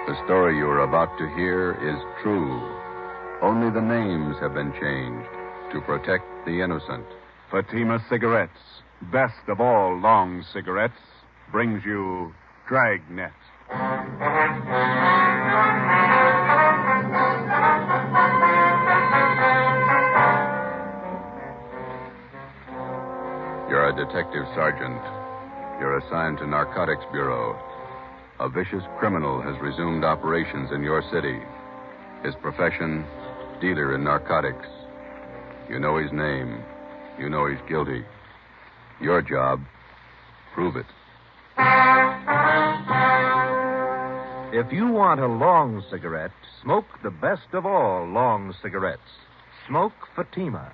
The story you are about to hear is true. Only the names have been changed to protect the innocent. Fatima Cigarettes, best of all long cigarettes, brings you Dragnet. You're a detective sergeant. You're assigned to Narcotics Bureau. A vicious criminal has resumed operations in your city. His profession, dealer in narcotics. You know his name. You know he's guilty. Your job, prove it. If you want a long cigarette, smoke the best of all long cigarettes. Smoke Fatima.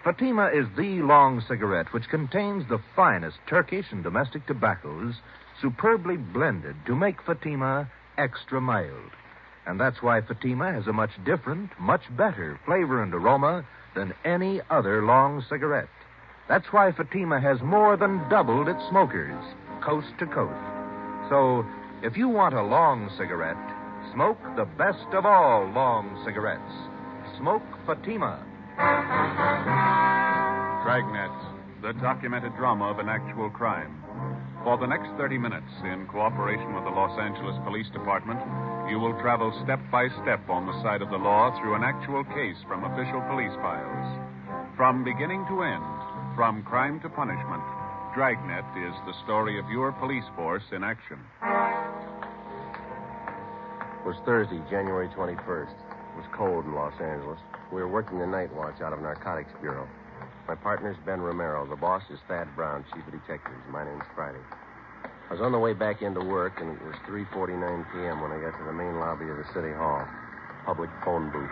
Fatima is the long cigarette which contains the finest Turkish and domestic tobaccos superbly blended to make Fatima extra mild. And that's why Fatima has a much different, much better flavor and aroma than any other long cigarette. That's why Fatima has more than doubled its smokers, coast to coast. So, if you want a long cigarette, smoke the best of all long cigarettes. Smoke Fatima. Dragnet, the documented drama of an actual crime. For the next 30 minutes, in cooperation with the Los Angeles Police Department, you will travel step by step on the side of the law through an actual case from official police files. From beginning to end, from crime to punishment, Dragnet is the story of your police force in action. It was Thursday, January 21st. It was cold in Los Angeles. We were working the night watch out of Narcotics Bureau. My partner's Ben Romero. The boss is Thad Brown, chief of detectives. My name's Friday. I was on the way back into work, and it was 3:49 p.m. when I got to the main lobby of the city hall. Public phone booth.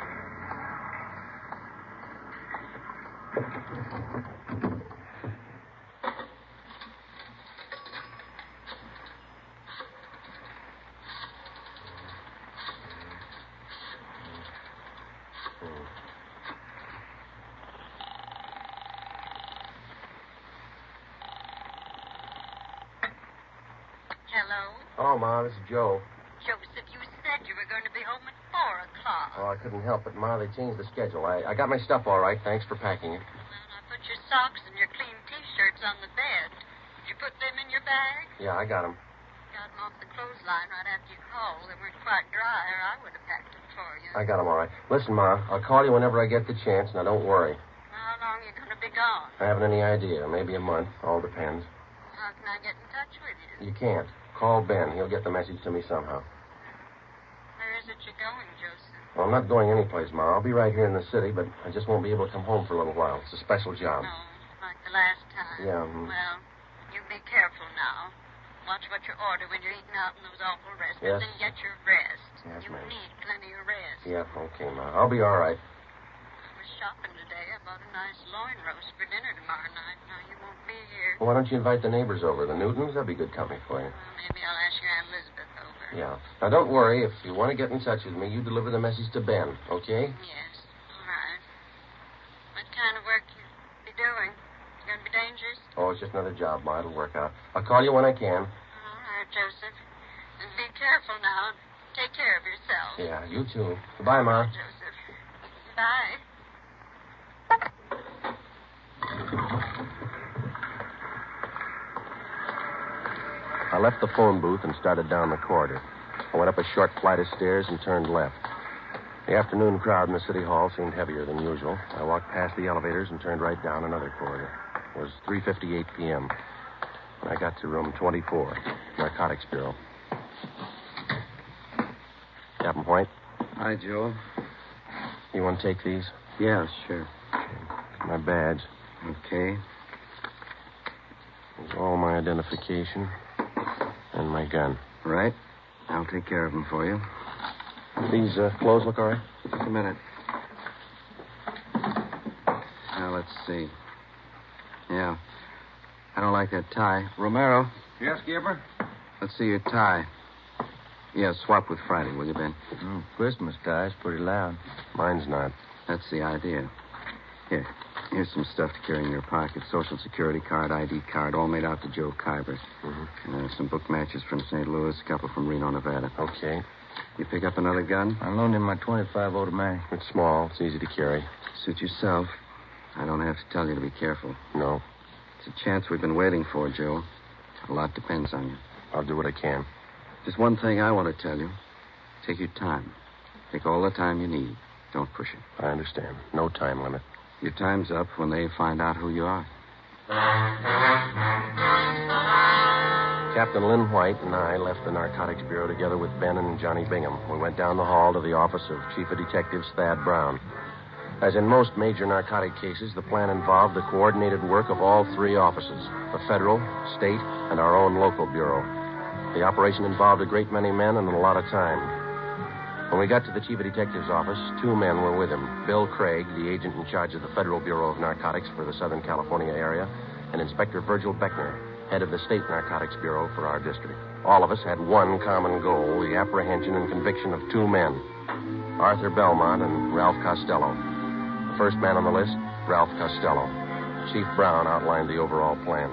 Hello? Oh, Ma, this is Joe. Joseph, you said you were going to be home at 4 o'clock. Oh, I couldn't help it, Ma. They changed the schedule. I got my stuff all right. Thanks for packing it. Well, I put your socks and your clean T-shirts on the bed. Did you put them in your bag? Yeah, I got them. Got them off the clothesline right after you called. They weren't quite dry, or I would have packed them for you. I got them all right. Listen, Ma, I'll call you whenever I get the chance. Now, don't worry. How long are you going to be gone? I haven't any idea. Maybe a month. All depends. How can I get in touch with you? You can't. Call Ben. He'll get the message to me somehow. Where is it you're going, Joseph? Well, I'm not going anyplace, Ma. I'll be right here in the city, but I just won't be able to come home for a little while. It's a special job. No, like the last time. Yeah. Well, you be careful now. Watch what you order when you're eating out in those awful restaurants, Yes. and get your rest. Yes, You ma'am. need plenty of rest. Yeah, okay, Ma. I'll be all right. I was shopping today. I bought a nice loin roast for dinner tomorrow night. Now, you won't be here. Well, why don't you invite the neighbors over? The Newtons? That'd be good company for you. Well, maybe I'll ask your Aunt Elizabeth over. Yeah. Now, don't worry. If you want to get in touch with me, you deliver the message to Ben, okay? Yes, all right. What kind of work you be doing? You going to be dangerous? Oh, it's just another job, Ma. It'll work out. I'll call you when I can. All right, Joseph. And be careful now. Take care of yourself. Yeah, you too. Goodbye, Ma. Joseph. Bye. I left the phone booth and started down the corridor. I went up a short flight of stairs and turned left. The afternoon crowd in the city hall seemed heavier than usual. I walked past the elevators and turned right down another corridor. It was 3:58 p.m. when I got to room 24, Narcotics Bureau. Captain White, Hi, Joe. you want to take these? Yeah, sure. My badge. Okay. There's all my identification and my gun. Right. I'll take care of them for you. These clothes look all right? Just a minute. Now, let's see. Yeah. I don't like that tie. Romero, Yes, Skipper? let's see your tie. Yeah, swap with Friday, will you, Ben? Christmas tie's pretty loud. Mine's not. That's the idea. Here. Here's some stuff to carry in your pocket. Social Security card, ID card, all made out to Joe Kybers. Mm-hmm. Some book matches from St. Louis, a couple from Reno, Nevada. Okay. You pick up another gun? I loaned him my .25 automatic. It's small. It's easy to carry. Suit yourself. I don't have to tell you to be careful. No. It's a chance we've been waiting for, Joe. A lot depends on you. I'll do what I can. Just one thing I want to tell you. Take your time. Take all the time you need. Don't push it. I understand. No time limit. Your time's up when they find out who you are. Captain Lynn White and I left the Narcotics Bureau together with Ben and Johnny Bingham. We went down the hall to the office of Chief of Detectives Thad Brown. As in most major narcotic cases, the plan involved the coordinated work of all three offices, the federal, state, and our own local bureau. The operation involved a great many men and a lot of time. When we got to the Chief of Detectives office, two men were with him. Bill Craig, the agent in charge of the Federal Bureau of Narcotics for the Southern California area, and Inspector Virgil Beckner, head of the State Narcotics Bureau for our district. All of us had one common goal, the apprehension and conviction of two men, Arthur Belmont and Ralph Costello. The first man on the list, Ralph Costello. Chief Brown outlined the overall plan.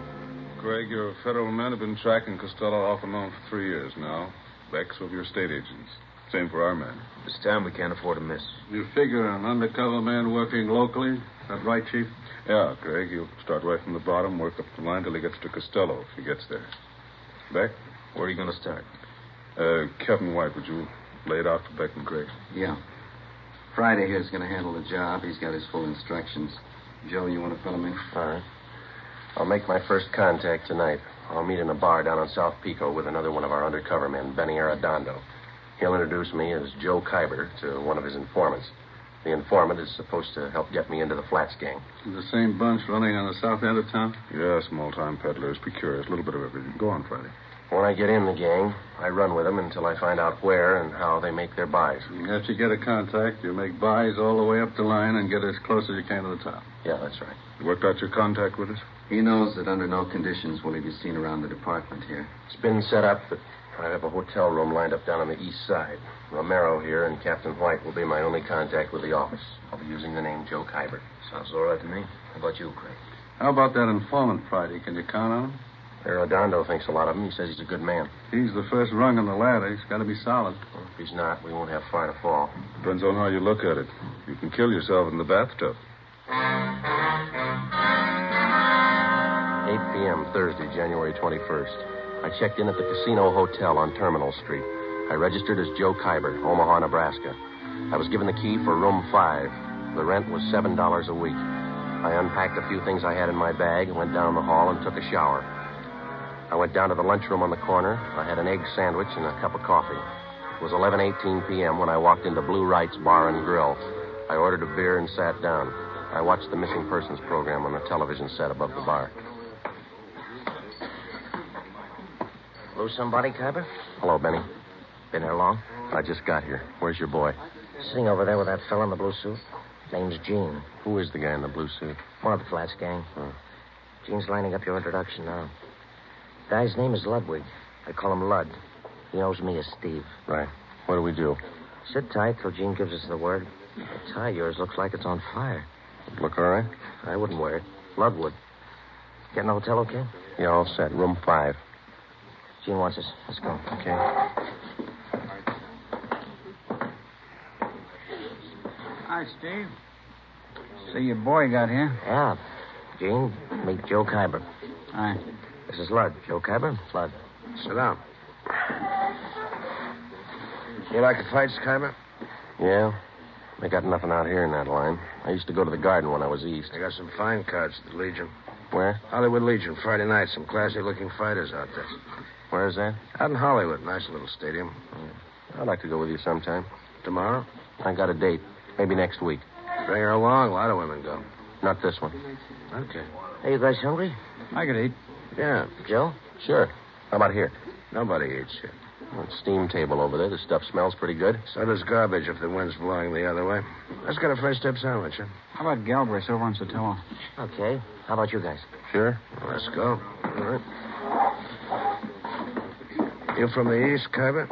Craig, your federal men have been tracking Costello off and on for 3 years now. Beck's of your state agents. Same for our men. This time we can't afford to miss. You figure an undercover man working locally? Is that right, Chief? Yeah, Craig. He'll start right from the bottom, work up the line till he gets to Costello, if he gets there. Beck? Where are you going to start? Captain White, would you lay it out for Beck and Craig? Yeah. Friday here's going to handle the job. He's got his full instructions. Joe, you want to fill him in? All right. I'll make my first contact tonight. I'll meet in a bar down on South Pico with another one of our undercover men, Benny Arredondo. He'll introduce me as Joe Kyber to one of his informants. The informant is supposed to help get me into the Flats gang. The same bunch running on the south end of town? Yeah, small-time peddlers, precurious, a little bit of everything. Go on, Friday. When I get in the gang, I run with them until I find out where and how they make their buys. After you get a contact, you make buys all the way up the line and get as close as you can to the top. Yeah, that's right. You worked out your contact with us? He knows that under no conditions will he be seen around the department here. It's been set up that I have a hotel room lined up down on the east side. Romero here and Captain White will be my only contact with the office. I'll be using the name Joe Kyber. Sounds all right to me. How about you, Craig? How about that informant, Friday? Can you count on him? Arredondo thinks a lot of him. He says he's a good man. He's the first rung on the ladder. He's got to be solid. Well, if he's not, we won't have far to fall. Depends on how you look at it. You can kill yourself in the bathtub. 8 p.m. Thursday, January 21st. I checked in at the Casino Hotel on Terminal Street. I registered as Joe Kyber, Omaha, Nebraska. I was given the key for room 5. The rent was $7 a week. I unpacked a few things I had in my bag, went down the hall, and took a shower. I went down to the lunchroom on the corner. I had an egg sandwich and a cup of coffee. It was 11:18 p.m. when I walked into Blue Wright's Bar and Grill. I ordered a beer and sat down. I watched the missing persons program on the television set above the bar. Lose somebody, Kyber? Hello, Benny. Been here long? I just got here. Where's your boy? Sitting over there with that fella in the blue suit. Name's Gene. Who is the guy in the blue suit? One of the Flats gang. Oh. Gene's lining up your introduction now. Guy's name is Ludwig. I call him Lud. He knows me as Steve. Right. What do we do? Sit tight till Gene gives us the word. The tie of yours looks like it's on fire. Look all right? I wouldn't wear it. Lud would. Get in the hotel okay? Yeah, all set. Room 5. Gene wants us. Let's go. Okay. Hi, Steve. See your boy got here. Yeah. Gene, meet Joe Kyber. Hi. This is Lud. Joe Kyber, Lud. Sit down. You like the fights, Kyber? Yeah. They got nothing out here in that line. I used to go to the Garden when I was east. I got some fine cards at the Legion. Where? Hollywood Legion, Friday night. Some classy-looking fighters out there. Where is that? Out in Hollywood. Nice little stadium. I'd like to go with you sometime. Tomorrow? I got a date. Maybe next week. Bring her along. A lot of women go. Not this one. Okay. Hey, you guys hungry? I could eat. Yeah. Joe? Sure. How about here? Nobody eats here. Well, steam table over there. The stuff smells pretty good. So does garbage if the wind's blowing the other way. Let's get a first dip sandwich, huh? How about Galbraith over on Sotelo? Okay. How about you guys? Sure. Well, let's go. All right. You from the east, Kyber?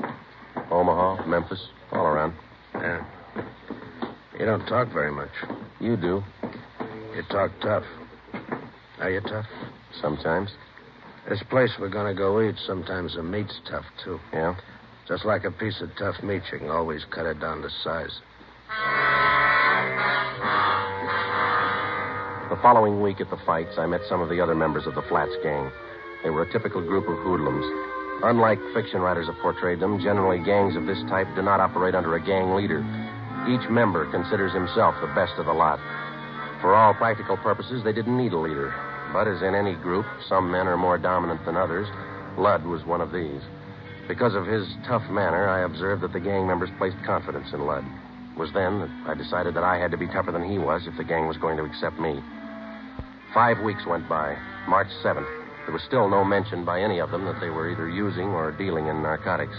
Omaha, Memphis, all around. Yeah. You don't talk very much. You do. You talk tough. Are you tough? Sometimes. This place we're going to go eat, sometimes the meat's tough, too. Yeah? Just like a piece of tough meat, you can always cut it down to size. The following week at the fights, I met some of the other members of the Flats gang. They were a typical group of hoodlums. Unlike fiction writers have portrayed them, generally gangs of this type do not operate under a gang leader. Each member considers himself the best of the lot. For all practical purposes, they didn't need a leader. But as in any group, some men are more dominant than others. Lud was one of these. Because of his tough manner, I observed that the gang members placed confidence in Lud. It was then that I decided that I had to be tougher than he was if the gang was going to accept me. 5 weeks went by. March 7th. There was still no mention by any of them that they were either using or dealing in narcotics.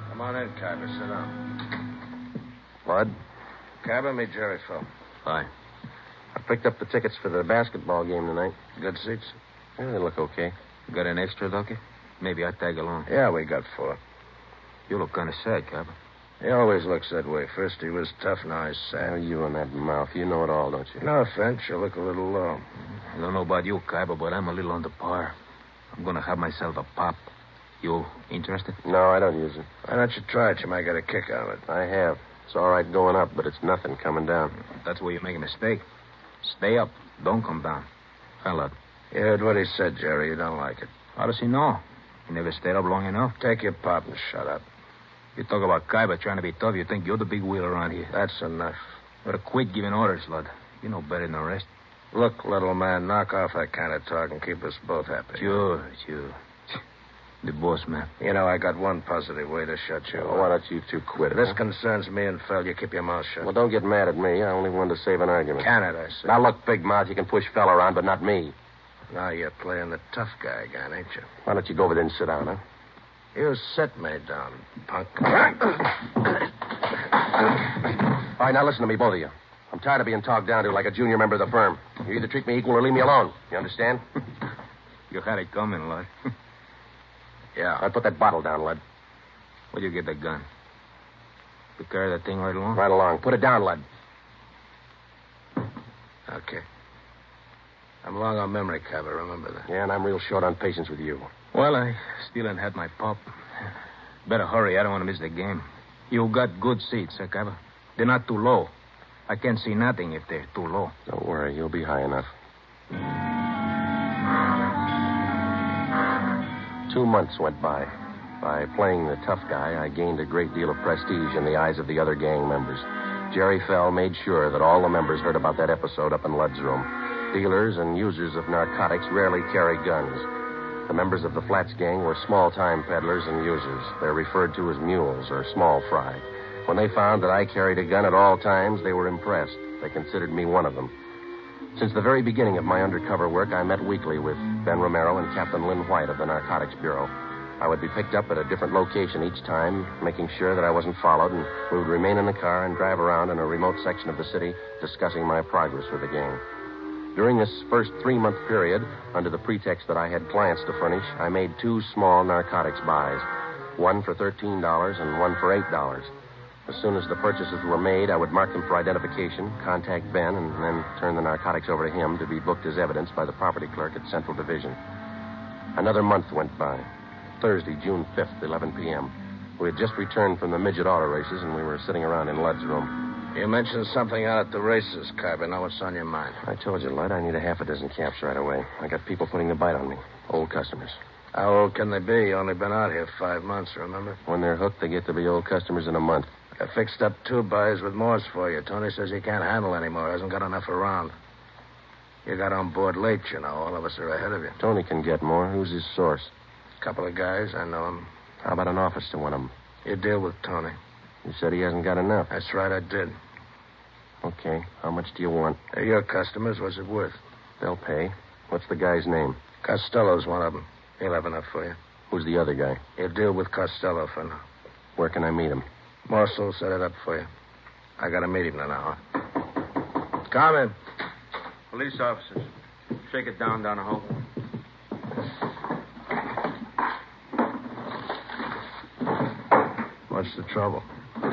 Come on in, Cabba. Sit down. Lud? Cabba, meet Jerry Phil. Hi. I picked up the tickets for the basketball game tonight. Good seats? Yeah, they look okay. Got an extra, Ducky? Maybe I'd tag along. Yeah, we got 4. You look kind of sad, Cabba. He always looks that way. First he was tough, now he's sad. Oh, you and that mouth. You know it all, don't you? No offense, you look a little low. I don't know about you, Cabba, but I'm a little under par. I'm going to have myself a pop. You interested? No, I don't use it. Why don't you try it? You might get a kick out of it. I have. It's all right going up, but it's nothing coming down. That's where you make a mistake. Stay up. Don't come down. Lud. You heard what he said, Jerry. You don't like it. How does he know? He never stayed up long enough. Take your pop and shut up. You talk about Kaiba trying to be tough. You think you're the big wheel around here. That's enough. Better quit giving orders, Lud. You know better than the rest. Look, little man, knock off that kind of talk and keep us both happy. Sure. The boss, man. You know, I got one positive way to shut you Why don't you two quit it? This concerns me and Phil. You keep your mouth shut. Well, don't get mad at me. I only wanted to save an argument. Can it, I say. Now, look, Big Mouth, you can push Phil around, but not me. Now you're playing the tough guy again, ain't you? Why don't you go over there and sit down, huh? You sit me down, punk. All right, now listen to me, both of you. I'm tired of being talked down to like a junior member of the firm. You either treat me equal or leave me alone. You understand? You had it coming, Lud. Yeah. I'll put that bottle down, Lud. Where'd you get the gun? You carry that thing right along? Right along. Put it down, Lud. Okay. I'm long on memory, Cabba. Remember that. Yeah, and I'm real short on patience with you. Well, I still ain't had my pop. Better hurry. I don't want to miss the game. You got good seats, Cabba. They're not too low. I can't see nothing if they're too low. Don't worry. You'll be high enough. 2 months went by. By playing the tough guy, I gained a great deal of prestige in the eyes of the other gang members. Jerry Fell made sure that all the members heard about that episode up in Lud's room. Dealers and users of narcotics rarely carry guns. The members of the Flats gang were small-time peddlers and users. They're referred to as mules or small fry. When they found that I carried a gun at all times, they were impressed. They considered me one of them. Since the very beginning of my undercover work, I met weekly with Ben Romero and Captain Lynn White of the Narcotics Bureau. I would be picked up at a different location each time, making sure that I wasn't followed, and we would remain in the car and drive around in a remote section of the city, discussing my progress with the gang. During this first 3-month period, under the pretext that I had clients to furnish, I made 2 small narcotics buys, one for $13 and one for $8. As soon as the purchases were made, I would mark them for identification, contact Ben, and then turn the narcotics over to him to be booked as evidence by the property clerk at Central Division. Another month went by. Thursday, June 5th, 11 p.m. We had just returned from the midget auto races, and we were sitting around in Lud's room. You mentioned something out at the races, Carver. Now what's on your mind? I told you, Lud, I need a half a dozen caps right away. I got people putting the bite on me. Old customers. How old can they be? You only been out here 5 months, remember? When they're hooked, they get to be old customers in a month. I fixed up 2 buys with Morse for you. Tony says he can't handle anymore. Hasn't got enough around. You got on board late, you know. All of us are ahead of you. Tony can get more. Who's his source? A couple of guys. I know them. How about an office to one of them? You deal with Tony. You said he hasn't got enough. That's right, I did. Okay. How much do you want? They're your customers. What's it worth? They'll pay. What's the guy's name? Costello's one of them. He'll have enough for you. Who's the other guy? You deal with Costello for now. Where can I meet him? Morse will set it up for you. I got to meet him in an hour. Come in. Police officers. Shake it down the hall. What's the trouble?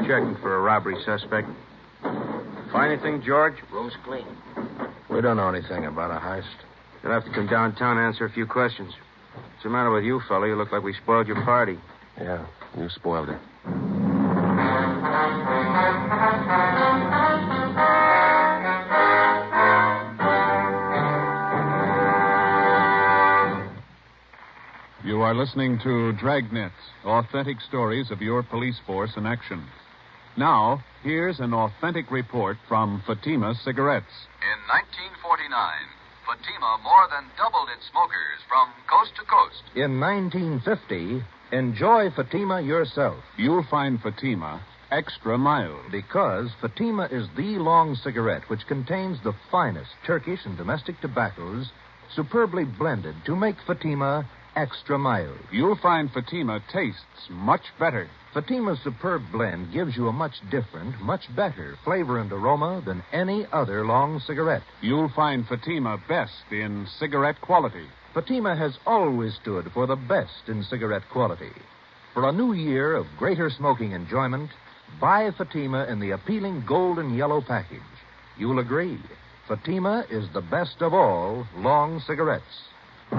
Checking for a robbery suspect. Find anything, George? Room's clean. We don't know anything about a heist. You'll have to come downtown and answer a few questions. What's the matter with you, fella? You look like we spoiled your party. Yeah, you spoiled it. You are listening to Dragnet, authentic stories of your police force in action. Now, here's an authentic report from Fatima Cigarettes. In 1949, Fatima more than doubled its smokers from coast to coast. In 1950, enjoy Fatima yourself. You'll find Fatima extra mild. Because Fatima is the long cigarette which contains the finest Turkish and domestic tobaccos superbly blended to make Fatima extra mild. You'll find Fatima tastes much better. Fatima's superb blend gives you a much different, much better flavor and aroma than any other long cigarette. You'll find Fatima best in cigarette quality. Fatima has always stood for the best in cigarette quality. For a new year of greater smoking enjoyment, buy Fatima in the appealing gold and yellow package. You'll agree, Fatima is the best of all long cigarettes. The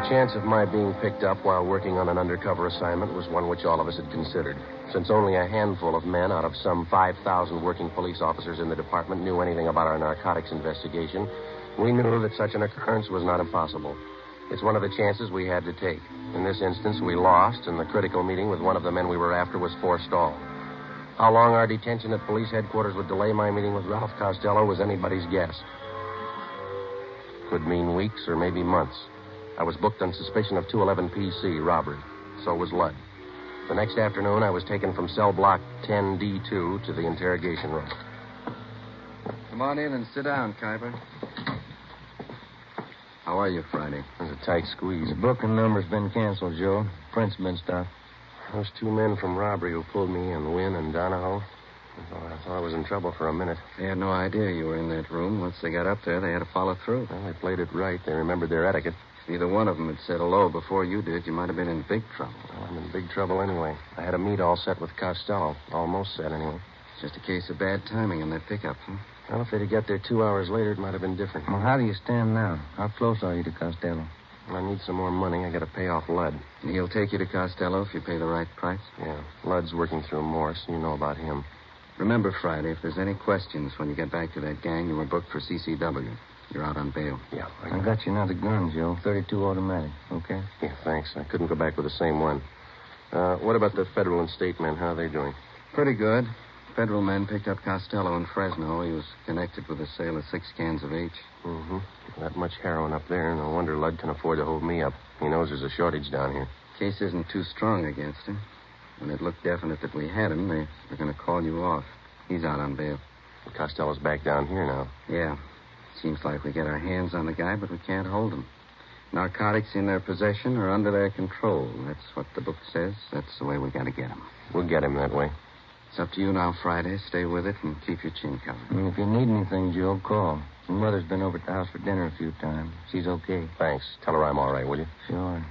chance of my being picked up while working on an undercover assignment was one which all of us had considered. Since only a handful of men out of some 5,000 working police officers in the department knew anything about our narcotics investigation, we knew that such an occurrence was not impossible. It's one of the chances we had to take. In this instance, we lost, and the critical meeting with one of the men we were after was forestalled. How long our detention at police headquarters would delay my meeting with Ralph Costello was anybody's guess. Could mean weeks or maybe months. I was booked on suspicion of 211 PC robbery. So was Ludd. The next afternoon, I was taken from cell block 10D2 to the interrogation room. Come on in and sit down, Khyber. How are you, Friday? There's a tight squeeze. The booking number's been canceled, Joe. Print's been stopped. Those two men from robbery who pulled me in, Wynn and Donahoe, I thought I was in trouble for a minute. They had no idea you were in that room. Once they got up there, they had to follow through. Well, they played it right. They remembered their etiquette. If either one of them had said hello before you did, you might have been in big trouble. Well, I'm in big trouble anyway. I had a meet all set with Costello. Almost set, anyway. Just a case of bad timing on that pickup, huh? Well, if they'd have got there 2 hours later, it might have been different. Well, how do you stand now? How close are you to Costello? I need some more money. I got to pay off Ludd. And he'll take you to Costello if you pay the right price? Yeah. Ludd's working through Morse. You know about him. Remember, Friday, if there's any questions when you get back to that gang, you were booked for CCW. You're out on bail. Yeah. I got you another gun, Joe. 32 automatic. Okay? Yeah, thanks. I couldn't go back with the same one. What about the federal and state men? How are they doing? Pretty good. Federal men picked up Costello in Fresno. He was connected with the sale of 6 cans of H. Mm-hmm. That much heroin up there. No wonder Ludd can afford to hold me up. He knows there's a shortage down here. Case isn't too strong against him. When it looked definite that we had him, they were going to call you off. He's out on bail. Costello's back down here now. Yeah. Seems like we get our hands on the guy, but we can't hold him. Narcotics in their possession or under their control. That's what the book says. That's the way we got to get him. We'll get him that way. It's up to you now, Friday. Stay with it and keep your chin covered. And if you need anything, Joe, call. Your mother's been over at the house for dinner a few times. She's okay. Thanks. Tell her I'm all right, will you? Sure.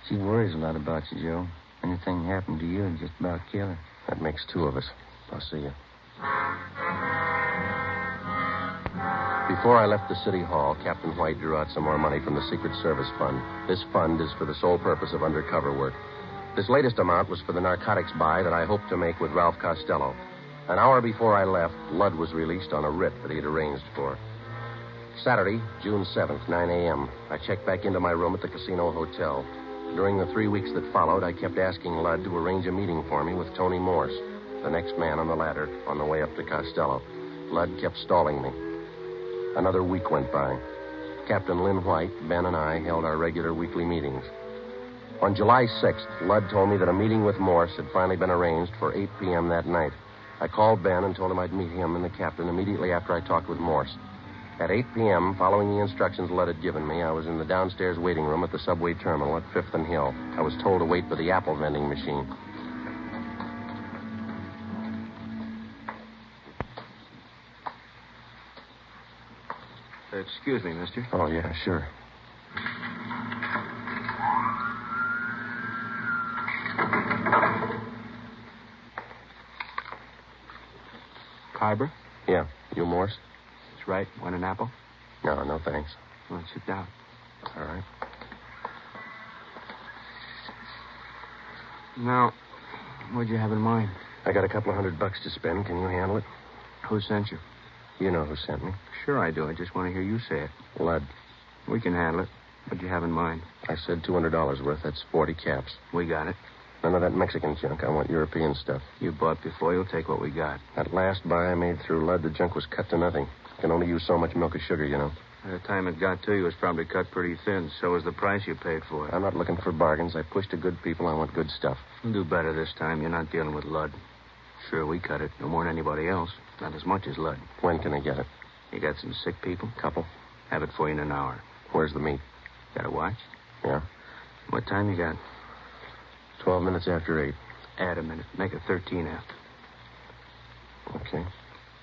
She worries a lot about you, Joe. Anything happened to you, it'd just about kill her. That makes 2 of us. I'll see you. Before I left the city hall, Captain White drew out some more money from the Secret Service Fund. This fund is for the sole purpose of undercover work. This latest amount was for the narcotics buy that I hoped to make with Ralph Costello. An hour before I left, Ludd was released on a writ that he had arranged for. Saturday, June 7th, 9 a.m., I checked back into my room at the Casino Hotel. During the 3 weeks that followed, I kept asking Ludd to arrange a meeting for me with Tony Morse, the next man on the ladder, on the way up to Costello. Ludd kept stalling me. Another week went by. Captain Lynn White, Ben, and I held our regular weekly meetings. On July 6th, Ludd told me that a meeting with Morse had finally been arranged for 8 p.m. that night. I called Ben and told him I'd meet him and the captain immediately after I talked with Morse. At 8 p.m., following the instructions Ludd had given me, I was in the downstairs waiting room at the subway terminal at 5th and Hill. I was told to wait for the apple vending machine. Excuse me, mister. Oh, yeah, sure. Khyber? Yeah. You Morse? That's right. Want an apple? No, thanks. Well, sit down. All right. Now, what'd you have in mind? I got a couple of $100 to spend. Can you handle it? Who sent you? You know who sent me. Sure I do. I just want to hear you say it. Lud. We can handle it. What'd you have in mind? I said $200 worth. That's 40 caps. We got it. None of that Mexican junk. I want European stuff. You bought before. You'll take what we got. That last buy I made through Lud, the junk was cut to nothing. Can only use so much milk of sugar, you know. By the time it got to you, it was probably cut pretty thin. So was the price you paid for it. I'm not looking for bargains. I push to good people. I want good stuff. You'll do better this time. You're not dealing with Lud. Sure, we cut it. No more than anybody else. Not as much as Lud. When can I get it? You got some sick people? Couple. Have it for you in an hour. Where's the meat? Got a watch? Yeah. What time you got? 12 minutes after 8. Add a minute. Make it 13 after. Okay.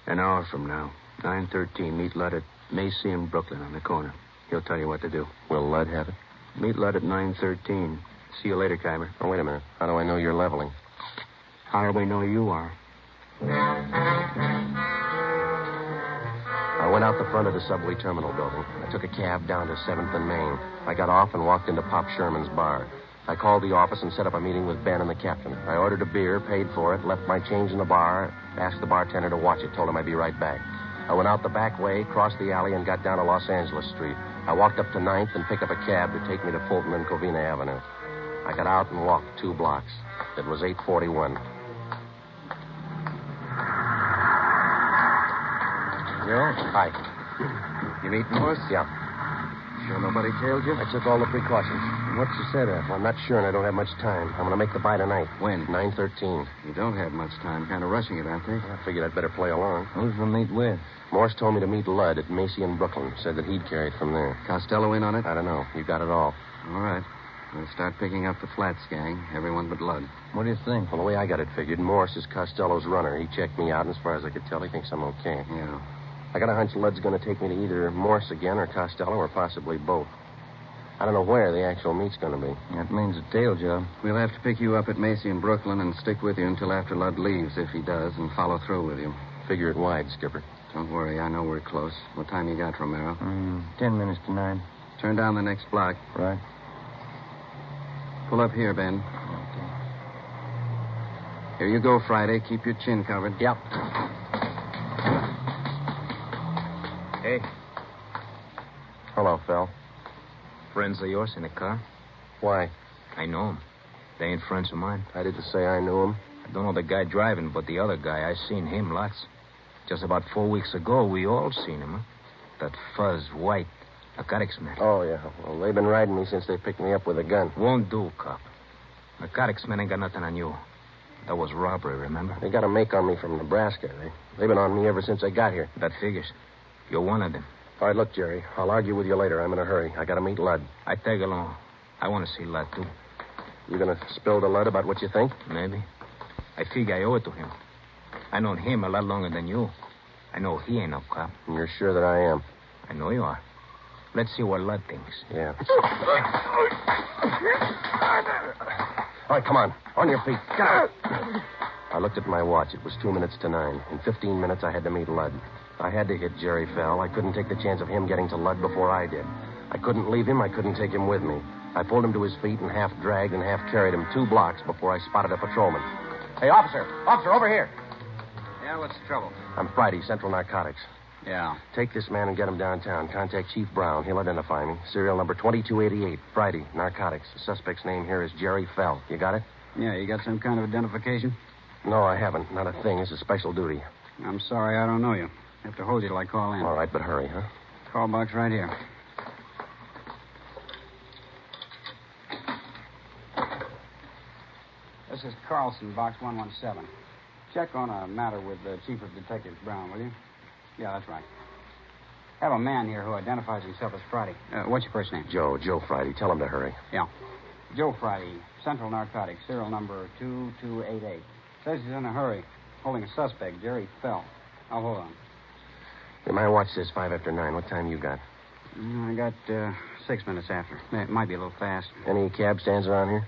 An hour from now. 9:13. Meet Lud at Macy and Brooklyn on the corner. He'll tell you what to do. Will Lud have it? Meet Lud at 9:13. See you later, Kyber. Oh, wait a minute. How do I know you're leveling? How do we know you are? I went out the front of the subway terminal building. I took a cab down to 7th and Main. I got off and walked into Pop Sherman's bar. I called the office and set up a meeting with Ben and the captain. I ordered a beer, paid for it, left my change in the bar, asked the bartender to watch it, told him I'd be right back. I went out the back way, crossed the alley, and got down to Los Angeles Street. I walked up to 9th and picked up a cab to take me to Fulton and Covina Avenue. I got out and walked 2 blocks. It was 8:41. Joe? Hi. You meet Morse? Yeah. Sure nobody tailed you? I took all the precautions. What's the setup? Well, I'm not sure, and I don't have much time. I'm going to make the buy tonight. When? 9:13. You don't have much time. Kind of rushing it, aren't they? I figured I'd better play along. Who's the meet with? Morse told me to meet Lud at Macy in Brooklyn. Said that he'd carry it from there. Costello in on it? I don't know. You got it all. All right. We'll start picking up the Flats gang. Everyone but Lud. What do you think? Well, the way I got it figured, Morse is Costello's runner. He checked me out, and as far as I could tell, he thinks I'm okay. Yeah. I got a hunch Lud's going to take me to either Morse again or Costello or possibly both. I don't know where the actual meet's going to be. That means a tail job. We'll have to pick you up at Macy in Brooklyn and stick with you until after Lud leaves, if he does, and follow through with you. Figure it wide, Skipper. Don't worry. I know we're close. What time you got, Romero? 10 minutes to 9. Turn down the next block. Right. Pull up here, Ben. Okay. Here you go, Friday. Keep your chin covered. Yep. Hey, Hello, Phil. friends of yours in the car? Why? I know them. They ain't friends of mine. I didn't say I knew him. I don't know the guy driving, but the other guy, I seen him lots. Just about 4 weeks ago, we all seen him, huh? That fuzz, white, narcotics man. Oh, yeah. Well, they've been riding me since they picked me up with a gun. Won't do, cop. Narcotics man ain't got nothing on you. That was robbery, remember? They got a make on me from Nebraska. They've been on me ever since I got here. That figures. You're one of them. All right, look, Jerry. I'll argue with you later. I'm in a hurry. I got to meet Lud. I tag along. I want to see Lud, too. You going to spill to Lud about what you think? Maybe. I figure I owe it to him. I known him a lot longer than you. I know he ain't no cop. You're sure that I am? I know you are. Let's see what Lud thinks. Yeah. All right, come on. On your feet. Get out. I looked at my watch. It was 2 minutes to 9. In 15 minutes, I had to meet Lud. I had to hit Jerry Fell. I couldn't take the chance of him getting to Lud before I did. I couldn't leave him. I couldn't take him with me. I pulled him to his feet and half dragged and half carried him 2 blocks before I spotted a patrolman. Hey, officer! Officer, over here! Yeah, what's the trouble? I'm Friday, Central Narcotics. Yeah. Take this man and get him downtown. Contact Chief Brown. He'll identify me. Serial number 2288. Friday, Narcotics. The suspect's name here is Jerry Fell. You got it? Yeah, you got some kind of identification? No, I haven't. Not a thing. It's a special duty. I'm sorry, I don't know you. Have to hold you till I call in. All right, but hurry, huh? Call box right here. This is Carlson, box 117. Check on a matter with the Chief of Detectives, Brown, will you? Yeah, that's right. Have a man here who identifies himself as Friday. What's your first name? Joe Friday. Tell him to hurry. Yeah. Joe Friday, Central Narcotics, serial number 2288. Says he's in a hurry, holding a suspect, Jerry Fell. I'll hold on. Yeah, my watch says 5 after 9. What time you got? I got 6 minutes after. It might be a little fast. Any cab stands around here?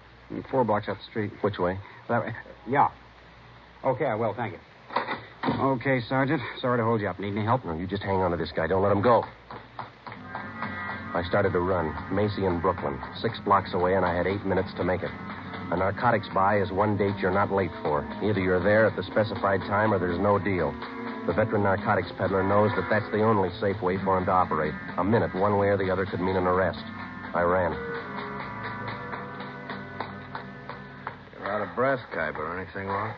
4 blocks up the street. Which way? That way. Yeah. Okay, I will. Thank you. Okay, Sergeant. Sorry to hold you up. Need any help? No, you just hang on to this guy. Don't let him go. I started to run. Macy in Brooklyn. 6 blocks away, and I had 8 minutes to make it. A narcotics buy is one date you're not late for. Either you're there at the specified time or there's no deal. The veteran narcotics peddler knows that that's the only safe way for him to operate. A minute, one way or the other, could mean an arrest. I ran. You're out of breath, Khyber. Anything wrong?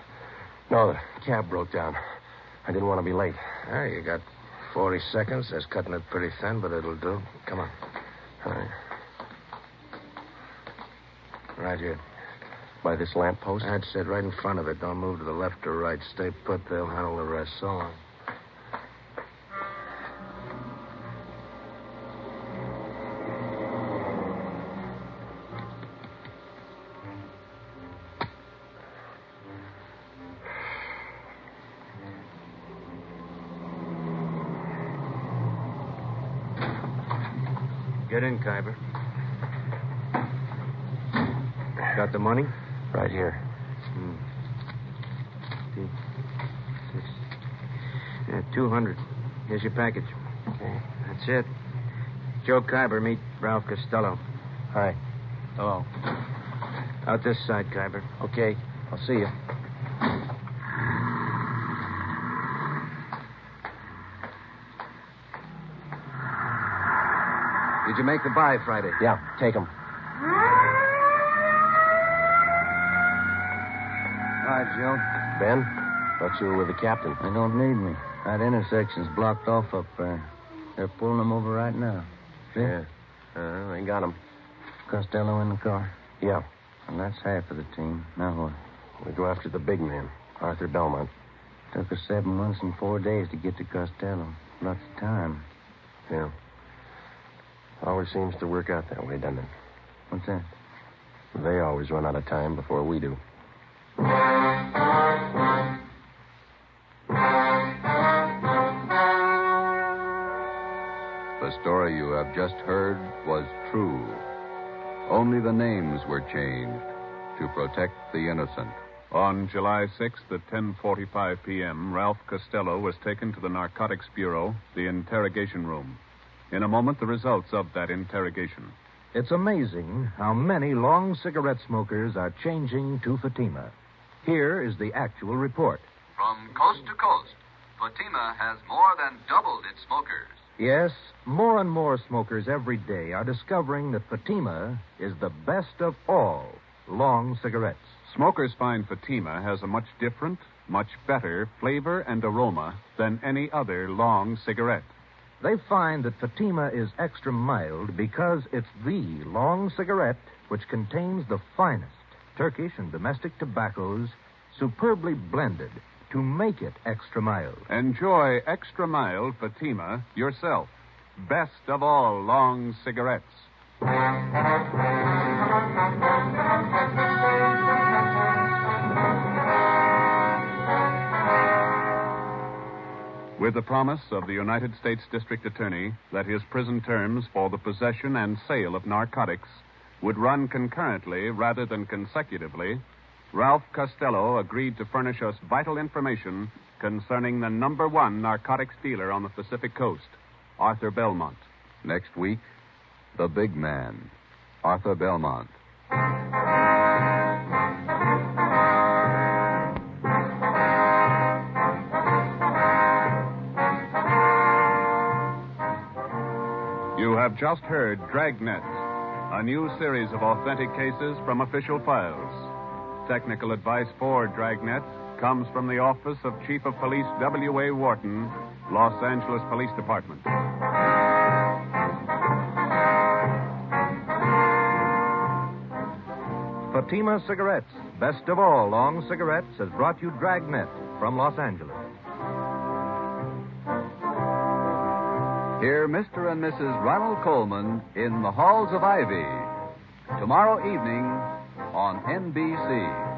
No, the cab broke down. I didn't want to be late. Yeah, you got 40 seconds. That's cutting it pretty thin, but it'll do. Come on. All right. Right here. By this lamppost? That's it, right in front of it. Don't move to the left or right. Stay put. They'll handle the rest. So long. Get in, Khyber. Got the money? Right here. 200. Here's your package. Okay. That's it. Joe Khyber, meet Ralph Costello. Hi. Hello. Out this side, Khyber. Okay. I'll see you. Did you make the buy Friday? Yeah, take him. Hi, Joe. Ben, thought you were with the captain. They don't need me. That intersection's blocked off up there. They're pulling them over right now. See? Yeah. They got him. Costello in the car. Yeah. And that's half of the team. Now what? We go after the big man, Arthur Belmont. Took us 7 months and 4 days to get to Costello. Lots of time. Yeah. Always seems to work out that way, doesn't it? What's that? They always run out of time before we do. The story you have just heard was true. Only the names were changed to protect the innocent. On July 6th at 10:45 p.m., Ralph Costello was taken to the Narcotics Bureau, the interrogation room. In a moment, the results of that interrogation. It's amazing how many long cigarette smokers are changing to Fatima. Here is the actual report. From coast to coast, Fatima has more than doubled its smokers. Yes, more and more smokers every day are discovering that Fatima is the best of all long cigarettes. Smokers find Fatima has a much different, much better flavor and aroma than any other long cigarette. They find that Fatima is extra mild because it's the long cigarette which contains the finest Turkish and domestic tobaccos superbly blended to make it extra mild. Enjoy extra mild Fatima yourself. Best of all long cigarettes. With the promise of the United States District Attorney that his prison terms for the possession and sale of narcotics would run concurrently rather than consecutively, Ralph Costello agreed to furnish us vital information concerning the number one narcotics dealer on the Pacific Coast, Arthur Belmont. Next week, the big man, Arthur Belmont. You have just heard Dragnet, a new series of authentic cases from official files. Technical advice for Dragnet comes from the Office of Chief of Police W.A. Wharton, Los Angeles Police Department. Fatima Cigarettes, best of all long cigarettes, has brought you Dragnet from Los Angeles. Hear Mr. and Mrs. Ronald Coleman in the Halls of Ivy tomorrow evening on NBC.